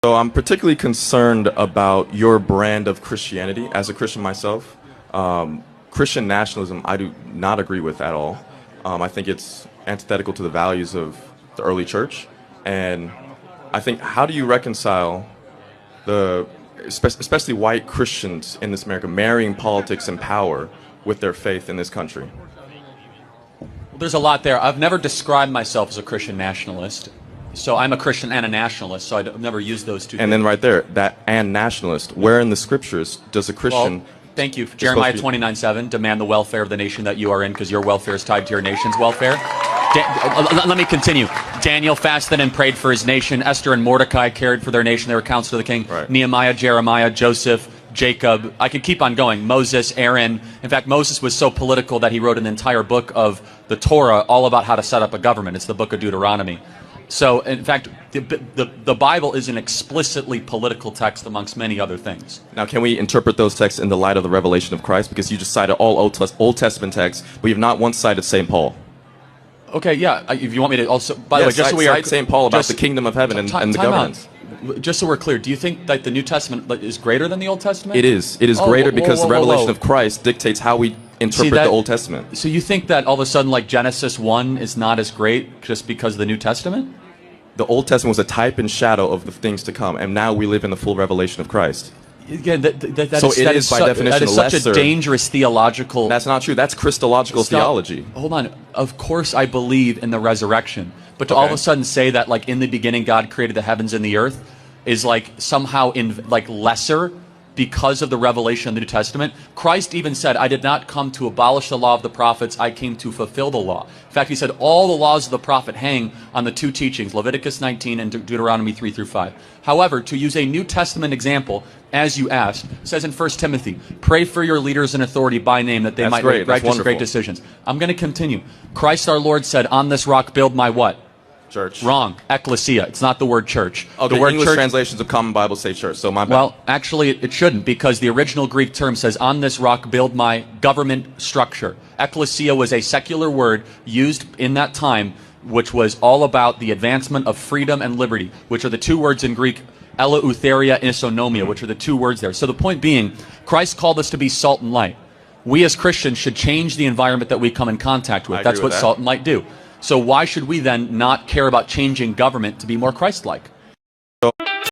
So I'm particularly concerned about your brand of Christianity. As a Christian myself, Christian nationalism I do not agree with at all. I think it's antithetical to the values of the early church. And I think, how do you reconcile especially white Christians in this America, marrying politics and power with their faith in this country? There's a lot there. I've never described myself as a Christian nationalist. So I'm a Christian and a nationalist, so I've never used those two. And then right there, that and nationalist, where in the scriptures does a Christian... Well, thank you. Jeremiah 29:7, demand the welfare of the nation that you are in, because your welfare is tied to your nation's welfare. Let me continue. Daniel fasted and prayed for his nation. Esther and Mordecai cared for their nation. They were counsel to the king. Right. Nehemiah, Jeremiah, Joseph, Jacob. I could keep on going. Moses, Aaron. In fact, Moses was so political that he wrote an entire book of the Torah all about how to set up a government. It's the book of Deuteronomy. So, in fact, the Bible is an explicitly political text amongst many other things. Now, can we interpret those texts in the light of the revelation of Christ? Because you just cited all Old Testament texts, but you've not once cited St. Paul. Okay, yeah. If you want me to also, by the way, just so we are, cite St. Paul about the kingdom of heaven and the governance. Just so we're clear, do you think that the New Testament is greater than the Old Testament? It is. It is greater because the revelation of Christ dictates how we interpret the Old Testament. So you think that all of a sudden, like Genesis 1 is not as great just because of the New Testament? The Old Testament was a type and shadow of the things to come, and now we live in the full revelation of Christ. Again, that is by definition such a dangerous theological... That's not true. That's Christological theology. Hold on. Of course I believe in the resurrection. But to all of a sudden say that, like, in the beginning God created the heavens and the earth is, like, somehow lesser because of the revelation of the New Testament. Christ even said, I did not come to abolish the law of the prophets, I came to fulfill the law. In fact, he said all the laws of the prophet hang on the two teachings, Leviticus 19 and Deuteronomy 3 through 5. However, to use a New Testament example, as you asked, it says in 1 Timothy, pray for your leaders in authority by name that they might make righteous and great decisions. I'm going to continue. Christ our Lord said, on this rock build my what? Church. Wrong. Ecclesia. It's not the word church. Okay, the word English church, translations of Common Bible say church, so my bad. Well, actually, it shouldn't, because the original Greek term says, on this rock build my government structure. Ecclesia was a secular word used in that time, which was all about the advancement of freedom and liberty, which are the two words in Greek, eleutheria, isonomia, which are the two words there. So the point being, Christ called us to be salt and light. We as Christians should change the environment that we come in contact with. That's what salt and light do. So why should we then not care about changing government to be more Christ-like?